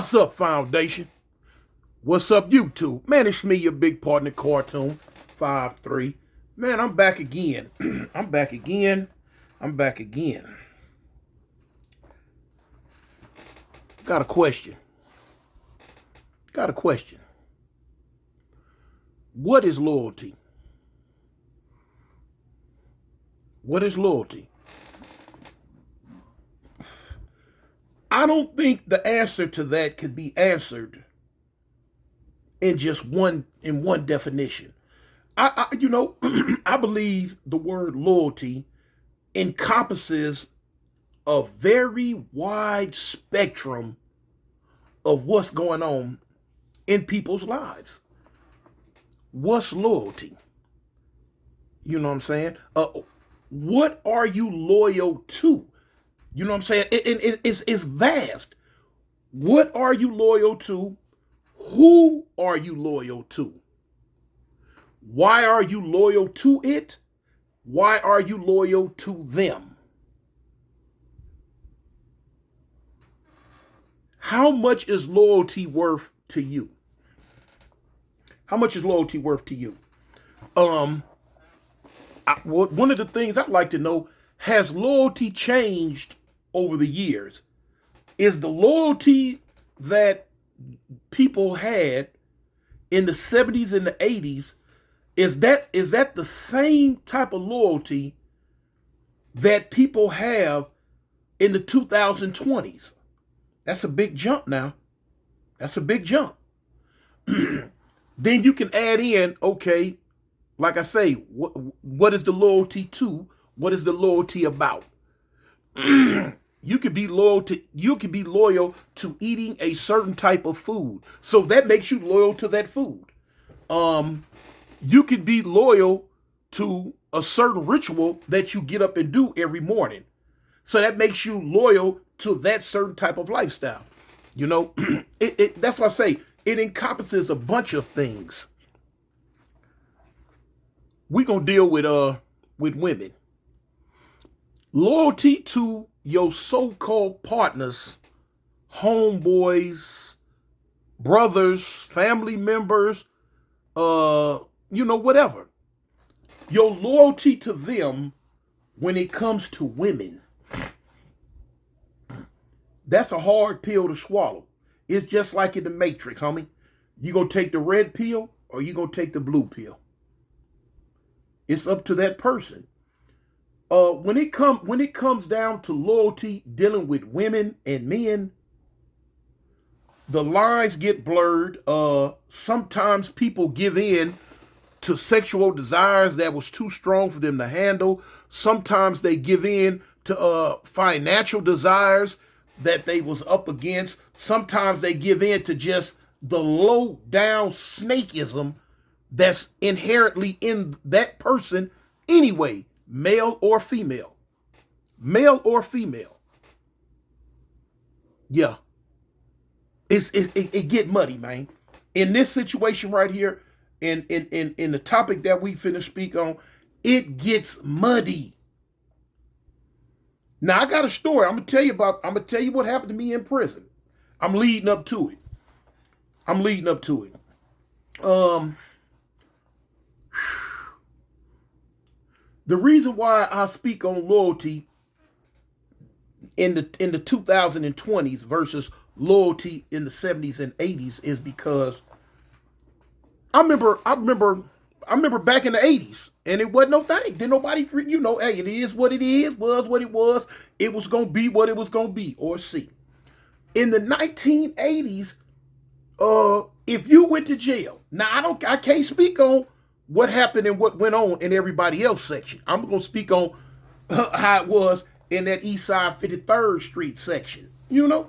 What's up, Foundation? What's up, YouTube? Man, it's me, your big partner, Cartoon 53. Man, I'm back again. I'm back again. I'm back again. Got a question. Got a question. What is loyalty? What is loyalty? I don't think the answer to that could be answered in just one definition. I believe the word loyalty encompasses a very wide spectrum of what's going on in people's lives. What's loyalty? You know what I'm saying? What are you loyal to? You know what I'm saying? It's vast. What are you loyal to? Who are you loyal to? Why are you loyal to it? Why are you loyal to them? How much is loyalty worth to you? How much is loyalty worth to you? One of the things I'd like to know, has loyalty changed over the years? Is the loyalty that people had in the 70s and the 80s, is that the same type of loyalty that people have in the 2020s? That's a big jump now. That's a big jump. Then you can add in, okay, like I say, what is the loyalty to? What is the loyalty about? You could be loyal to eating a certain type of food. So that makes you loyal to that food. You could be loyal to a certain ritual that you get up and do every morning. So that makes you loyal to that certain type of lifestyle. You know, that's why I say it encompasses a bunch of things. We're gonna deal with women. Loyalty to your so-called partners, homeboys, brothers, family members, whatever. Your loyalty to them when it comes to women. That's a hard pill to swallow. It's just like in the Matrix, homie. You gonna take the red pill or you gonna take the blue pill? It's up to that person. When it comes down to loyalty dealing with women and men, the lines get blurred. Sometimes people give in to sexual desires that was too strong for them to handle. Sometimes they give in to financial desires that they was up against. Sometimes they give in to just the low down snakeism that's inherently in that person anyway, male or female. Male or female. Yeah. It get muddy, man. In this situation right here, in the topic that we finna speak on, it gets muddy. Now I got a story. I'm gonna tell you what happened to me in prison. I'm leading up to it. The reason why I speak on loyalty in the 2020s versus loyalty in the 70s and 80s is because I remember back in the 80s, and it wasn't no thing. Didn't nobody, hey, it is what it is, was what it was. It was gonna be what it was gonna be, or see. In the 1980s, if you went to jail, now I can't speak on what happened and what went on in everybody else section. I'm gonna speak on how it was in that East Side 53rd Street section. You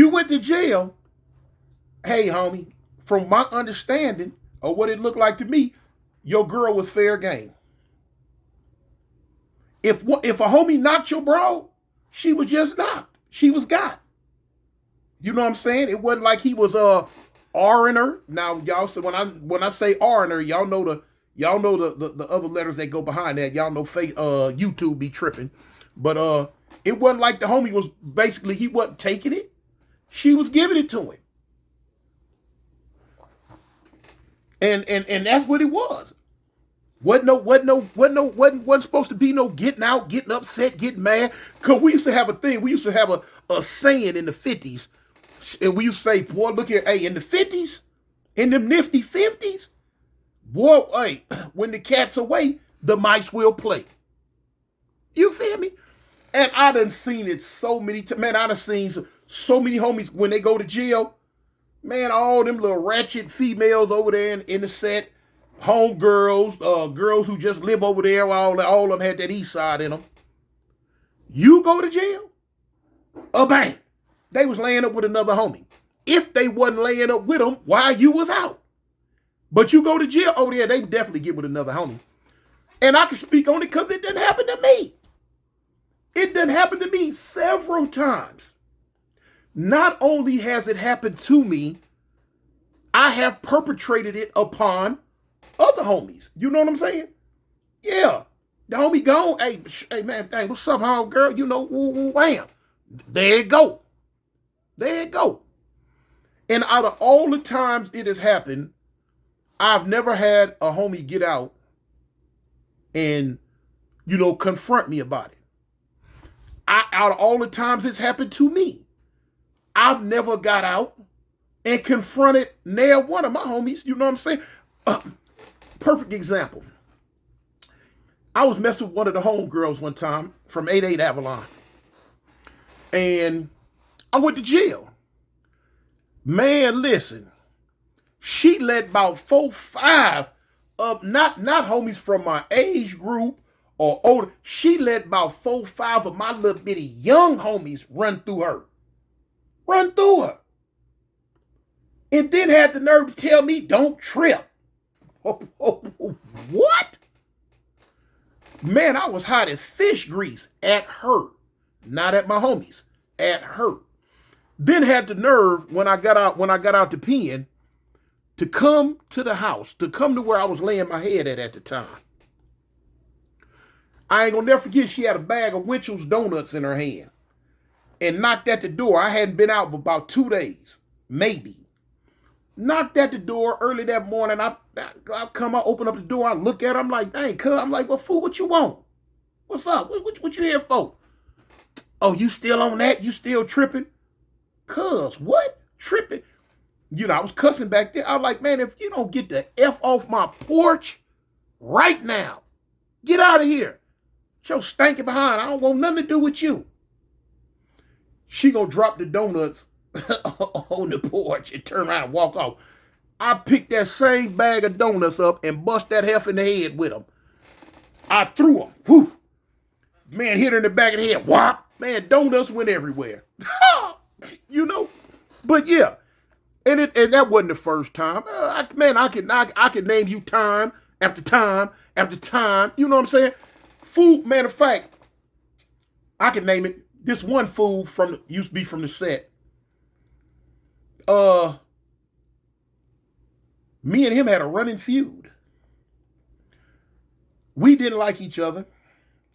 went to jail. Hey, homie, from my understanding of what it looked like to me, your girl was fair game. If a homie knocked your bro, she was just knocked. She was got. You know what I'm saying? It wasn't like he was R-ing her. Now y'all, so when I say R-ing her, y'all know the other letters that go behind that. Y'all know YouTube be tripping. But it wasn't like the homie was basically, he wasn't taking it. She was giving it to him. And that's what it was. Wasn't supposed to be no getting out, getting upset, getting mad. Cause we used to have a thing. We used to have a saying in the 50s. And we used to say, boy, look here, hey, in the 50s, in them nifty 50s, boy, hey, when the cat's away, the mice will play. You feel me? And I done seen it so many times. Man, I done seen so many homies when they go to jail. Man, all them little ratchet females over there in the set, homegirls, girls who just live over there, all of them had that east side in them. You go to jail, bang, they was laying up with another homie. If they wasn't laying up with them, why you was out? But you go to jail over there, they would definitely get with another homie. And I can speak on it because it didn't happen to me. It done happened to me several times. Not only has it happened to me, I have perpetrated it upon other homies. You know what I'm saying? Yeah. The homie gone. Hey man, dang, what's up, home girl? You know, wham. There it go. There it go. And out of all the times it has happened, I've never had a homie get out and, confront me about it. Out of all the times it's happened to me, I've never got out and confronted nail one of my homies. You know what I'm saying? Perfect example. I was messing with one of the homegirls one time from 88 Avalon. And I went to jail. Man, listen. She let about 4, 5 of not homies from my age group or older. She let about 4, 5 of my little bitty young homies run through her. Run through her. And then had the nerve to tell me, don't trip. What? Man, I was hot as fish grease at her. Not at my homies. At her. Then had the nerve when I got out the pen to come to the house, to come to where I was laying my head at the time. I ain't gonna never forget, she had a bag of Winchell's donuts in her hand and knocked at the door. I hadn't been out for about 2 days, maybe. Knocked at the door early that morning. I open up the door, I look at her, I'm like, dang, cuz, I'm like, well, fool, what you want? What's up? What you here for? Oh, you still on that? You still tripping? Cuz, what? Tripping? I was cussing back there. I was like, man, if you don't get the F off my porch right now, get out of here. Your stinking behind. I don't want nothing to do with you. She gonna drop the donuts on the porch and turn around and walk off. I picked that same bag of donuts up and bust that heifer in the head with them. I threw them. Whoo. Man, hit her in the back of the head. Whop. Man, donuts went everywhere. But yeah. And that wasn't the first time. I can name you time after time after time. You know what I'm saying? Fool, matter of fact, I can name it. This one fool used to be from the set. Me and him had a running feud. We didn't like each other,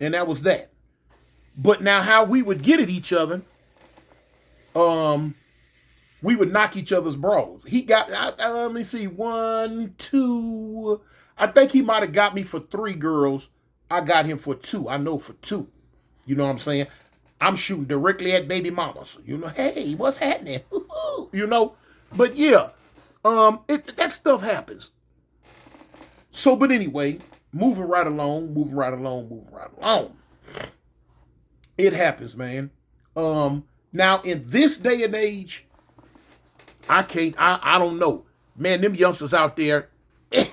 and that was that. But now how we would get at each other, we would knock each other's bras. He got, let me see, 1, 2. I think he might have got me for 3 girls. I got him for 2. I know for 2. You know what I'm saying? I'm shooting directly at baby mamas. Hey, what's happening? But yeah, that stuff happens. So, but anyway, moving right along. It happens, man. Now in this day and age, I don't know. Man, them youngsters out there in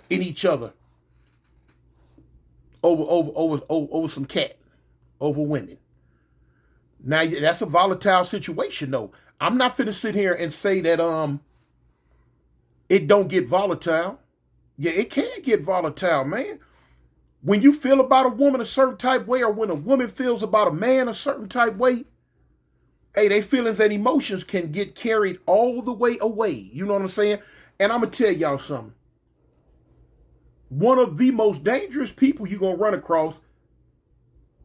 each other over some cat, over women. Now that's a volatile situation though. I'm not finna sit here and say that it don't get volatile. Yeah, it can get volatile, man. When you feel about a woman a certain type way, or when a woman feels about a man a certain type way, hey, their feelings and emotions can get carried all the way away. You know what I'm saying? And I'm going to tell y'all something. One of the most dangerous people you're going to run across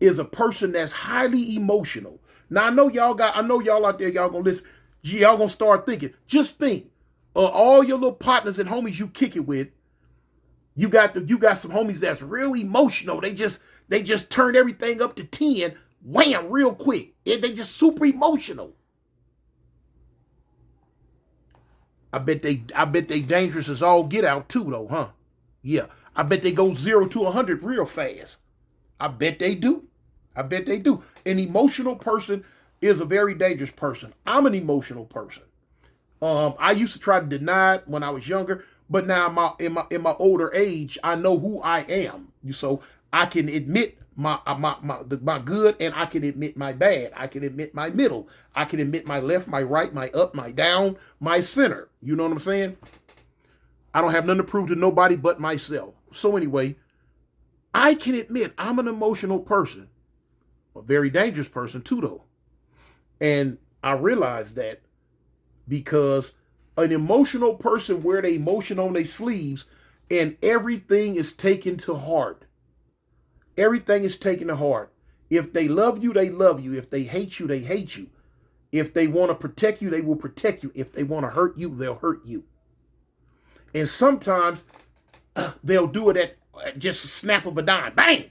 is a person that's highly emotional. Now, I know y'all out there, y'all going to listen. Y'all gonna start thinking. Just think, all your little partners and homies you kick it with, you got some homies that's real emotional. They just turn everything up to 10, wham, real quick. They just super emotional. I bet they dangerous as all get out too, though, huh? Yeah. I bet they go 0 to 100 real fast. I bet they do. I bet they do. An emotional person is a very dangerous person. I'm an emotional person. I used to try to deny it when I was younger, but now in my older age, I know who I am. So I can admit my good, and I can admit my bad. I can admit my middle. I can admit my left, my right, my up, my down, my center. You know what I'm saying? I don't have nothing to prove to nobody but myself. So anyway, I can admit I'm an emotional person, a very dangerous person too, though. And I realized that because an emotional person wear their emotion on their sleeves, and everything is taken to heart. Everything is taken to heart. If they love you, they love you. If they hate you, they hate you. If they want to protect you, they will protect you. If they want to hurt you, they'll hurt you. And sometimes they'll do it at just a snap of a dime. Bang!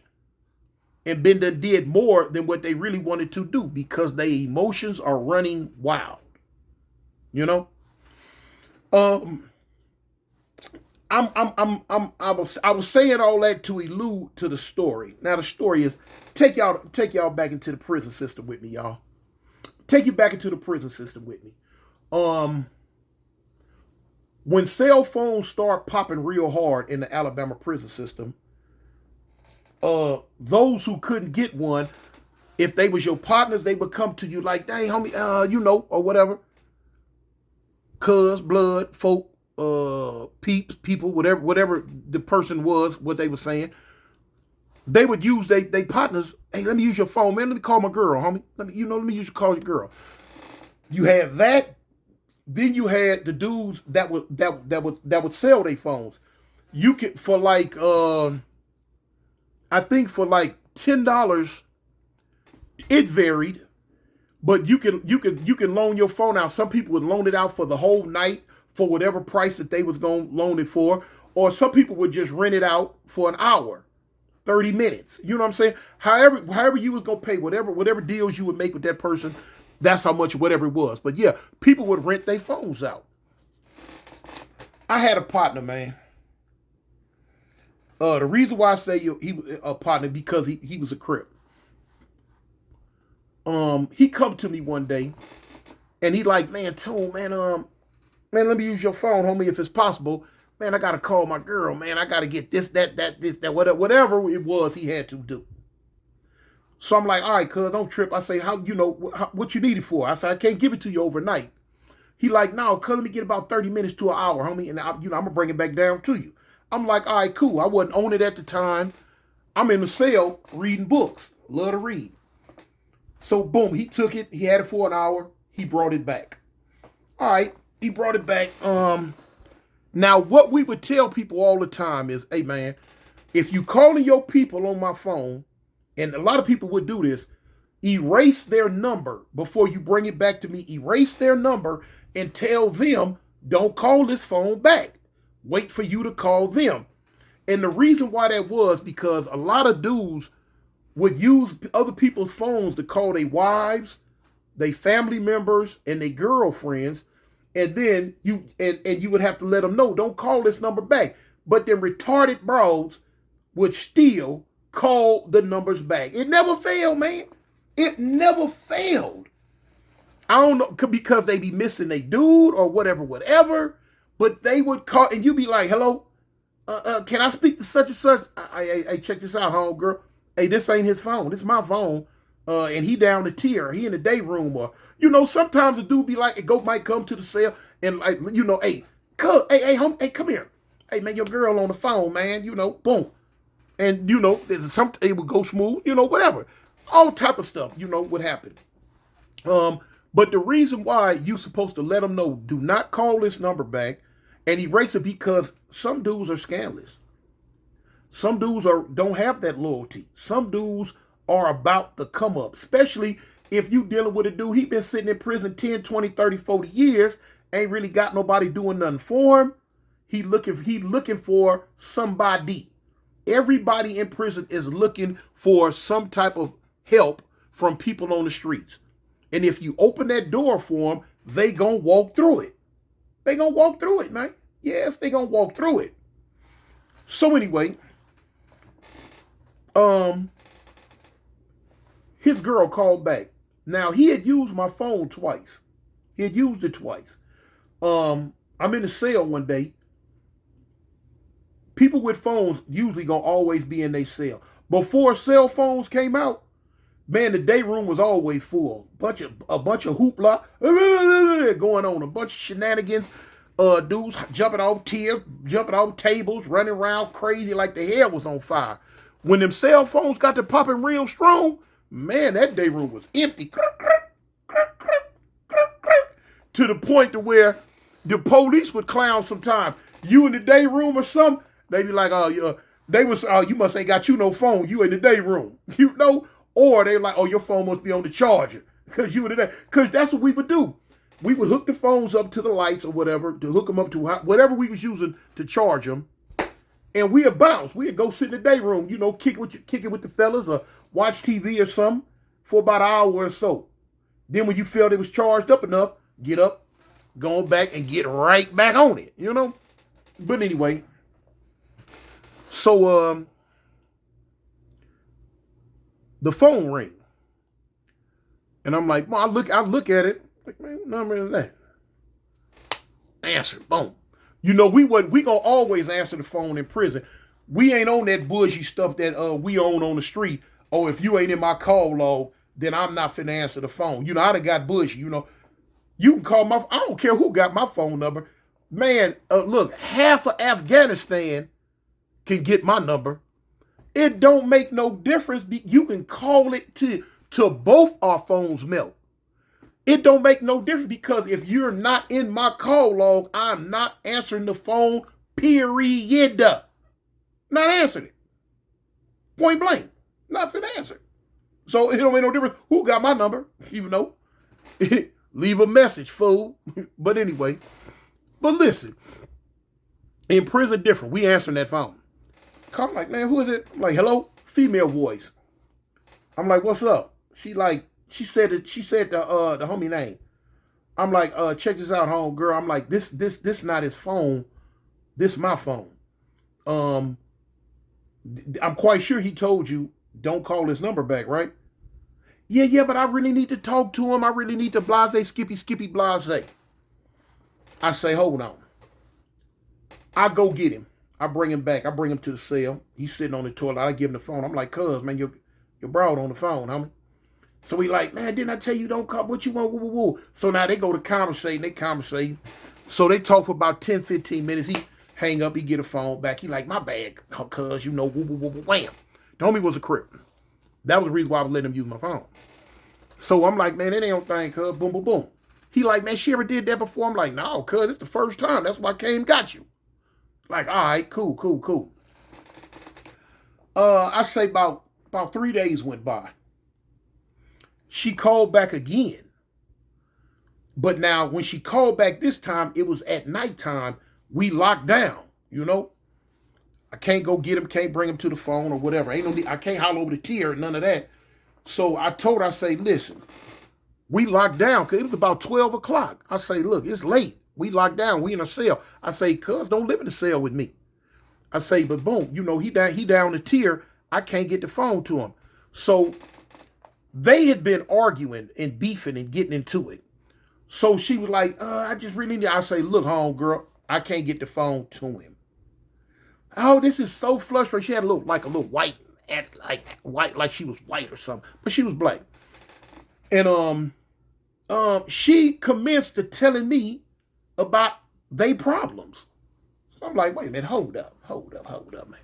And Ben done did more than what they really wanted to do because their emotions are running wild. You know? I was saying all that to allude to the story. Now the story is take y'all back into the prison system with me, y'all. Take you back into the prison system with me. When cell phones start popping real hard in the Alabama prison system, those who couldn't get one, if they was your partners, they would come to you like, "Dang, homie, you know," or whatever. Cuz, blood, folk, peeps, people, whatever the person was, what they were saying. They would use they partners. Hey, let me use your phone, man. Let me call my girl, homie. Let me call your girl. You had that. Then you had the dudes that would sell their phones. You could for like I think for like $10. It varied, but you can loan your phone out. Some people would loan it out for the whole night for whatever price that they was gonna loan it for, or some people would just rent it out for an hour, 30 minutes. You know what I'm saying? However you was gonna pay, whatever deals you would make with that person, that's how much whatever it was. But yeah, people would rent their phones out. I had a partner, man. The reason why I say he was a partner because he was a Crip. He come to me one day, and he like, "Man, Tone, man, let me use your phone, homie, if it's possible. Man, I gotta call my girl, man. I gotta get this, that, whatever it was he had to do." So I'm like, "All right, cuz, don't trip." I say, what you need it for? I say, "I can't give it to you overnight." He like, "No, cuz, let me get about 30 minutes to an hour, homie, and I'm gonna bring it back down to you." I'm like, "All right, cool." I wasn't on it at the time. I'm in the cell reading books. Love to read. So boom, he took it. He had it for an hour. He brought it back. All right, he brought it back. Now what we would tell people all the time is, "Hey man, if you calling your people on my phone," and a lot of people would do this, "erase their number before you bring it back to me. Erase their number and tell them, don't call this phone back. Wait for you to call them." And the reason why that was because a lot of dudes would use other people's phones to call their wives, their family members, and their girlfriends, and then you would have to let them know, "Don't call this number back." But then retarded bros would still call the numbers back. It never failed, man. It never failed. I don't know, because they be missing a dude or whatever. But they would call, and you be like, "Hello, can I speak to such and such?" I check this out, home girl. "Hey, this ain't his phone. This is my phone. And he down the tier. He in the day room." Or, sometimes a dude be like, a goat might come to the cell and like, "Hey, home, hey, come here. Hey, man, your girl on the phone, man." Boom. And, it would go smooth, whatever. All type of stuff, would happen. But the reason why you supposed to let them know, do not call this number back and erase it, because some dudes are scandalous. Some dudes don't have that loyalty. Some dudes are about the come up, especially if you dealing with a dude, he been sitting in prison 10, 20, 30, 40 years, ain't really got nobody doing nothing for him. He looking for somebody. Everybody in prison is looking for some type of help from people on the streets. And if you open that door for them, they gonna walk through it. They gonna walk through it, man. Yes, they gonna walk through it. So anyway, his girl called back. Now, he had used my phone twice. He had used it twice. I'm in the cell one day. People with phones usually gonna always be in their cell. Before cell phones came out, man, the day room was always full. A bunch of hoopla going on, a bunch of shenanigans. Dudes jumping off tiers, jumping off tables, running around crazy like the hell was on fire. When them cell phones got to popping real strong, man, that day room was empty. To the point to where the police would clown sometimes. You in the day room or something, they be like, you must ain't got you no phone. You in the day room, you know? Or they like, oh, your phone must be on the charger because you in the day. Because that's what we would do. We would hook the phones up to the lights or whatever, to hook them up to whatever we was using to charge them. And we'd bounce. We'd go sit in the day room, you know, kick it with the fellas or watch TV or something for about an hour or so. Then when you felt it was charged up enough, get up, go back and get right back on it, you know? But anyway, so the phone ring. And I'm like, well, I look at it, like, man, what number is that? Answer, boom. You know, we gonna always answer the phone in prison. We ain't on that bougie stuff that we on the street. Oh, if you ain't in my call log, then I'm not finna answer the phone. You know, I done got bougie, you know. You can call I don't care who got my phone number. Man, look, half of Afghanistan can get my number. It don't make no difference. You can call it to both our phones melt. It don't make no difference because if you're not in my call log, I'm not answering the phone, period. Not answering it. Point blank. Not finna answer. So it don't make no difference who got my number, you know. Leave a message, fool. But anyway, but listen, in prison different. We answering that phone. I'm like, man, who is it? I'm like, hello? Female voice. I'm like, what's up? She said the homie name. I'm like, check this out, home girl. I'm like, this not his phone. This my phone. I'm quite sure he told you don't call his number back, right? Yeah, but I really need to talk to him. I really need to blase, skippy, blase. I say, hold on. I go get him. I bring him back. I bring him to the cell. He's sitting on the toilet. I give him the phone. I'm like, cuz, man, your broad on the phone, homie. So he like, man, didn't I tell you don't call? What you want? Woo, woo, woo. So now they go to conversating. They conversate. So they talk for about 10, 15 minutes. He hang up. He get a phone back. He like, my bad, cuz, you know, woo, woo, woo, woo, wham. The homie was a crip. That was the reason why I was letting him use my phone. So I'm like, man, it ain't no thing, cuz, boom, boom, boom. He like, man, she ever did that before? I'm like, no, cuz, it's the first time. That's why I came and got you. Like, all right, cool. I say about 3 days went by. She called back again. But now, when she called back this time, it was at nighttime. We locked down, you know. I can't go get him, can't bring him to the phone or whatever. Ain't no need, I can't holler over the tier, none of that. So I told her, I say, listen, we locked down because it was about 12 o'clock. I say, look, it's late. We locked down. We in a cell. I say, cuz, don't live in the cell with me. I say, but boom, you know, he down the tier. I can't get the phone to him. So they had been arguing and beefing and getting into it. So she was like, I just really need, I say, look, home girl, I can't get the phone to him. Oh, this is so frustrating. She had a little white, like she was white or something, but she was black. And she commenced to telling me about their problems. So I'm like, wait a minute, hold up, man.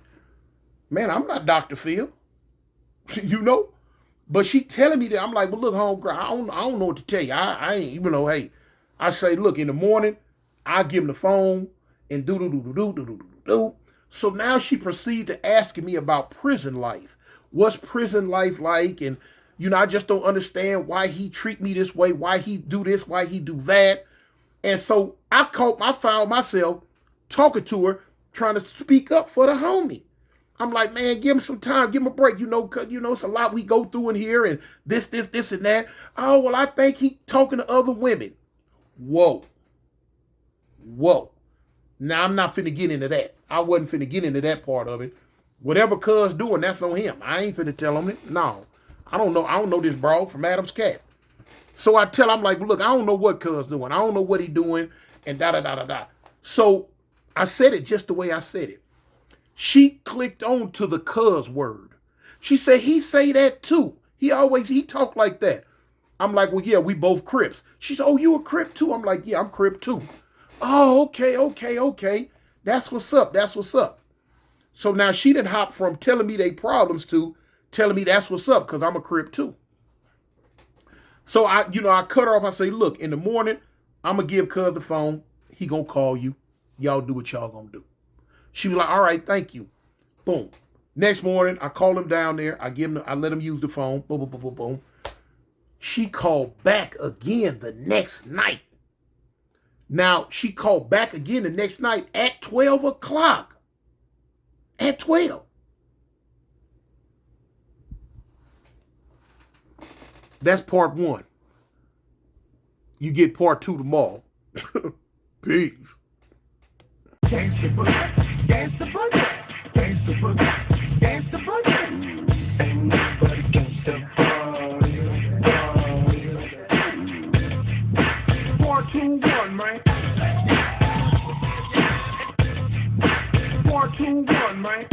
Man, I'm not Dr. Phil, you know? But she telling me that. I'm like, well, look, homegirl, I don't know what to tell you. I ain't, you know, hey, I say, look, in the morning, I give him the phone and do. So now she proceeded to asking me about prison life. What's prison life like? And, You know, I just don't understand why he treat me this way, why he do this, why he do that. And so I found myself talking to her, trying to speak up for the homie. I'm like, man, give him some time, give him a break, cause it's a lot we go through in here and this, and that. Oh, well, I think he talking to other women. Whoa. Now, I'm not finna get into that. I wasn't finna get into that part of it. Whatever cuz doing, that's on him. I ain't finna tell him it. No. I don't know this bro from Adam's cat. So I'm like, look, I don't know what cuz doing. I don't know what he doing, and da-da-da-da-da. So I said it just the way I said it. She clicked on to the cuz word. She said, he say that too. He talk like that. I'm like, well, yeah, we both Crips. She said, oh, you a Crip too? I'm like, yeah, I'm Crip too. Oh, okay. That's what's up. So now she done hop from telling me they problems to telling me that's what's up because I'm a Crip too. So I cut her off. I say, look, in the morning, I'm going to give cuz the phone. He going to call you. Y'all do what y'all going to do. She was like, all right, thank you. Boom. Next morning, I call him down there. I let him use the phone. Boom. She called back again the next night. Now, she called back again the next night at 12 o'clock. At 12. That's part one. You get part two tomorrow. Peace. Gangsta boogie, gangsta boogie, gangsta boogie, gangsta boogie. Ain't nobody gangsta boogie. 4, 2, 1, man. 4, 2, 1, man.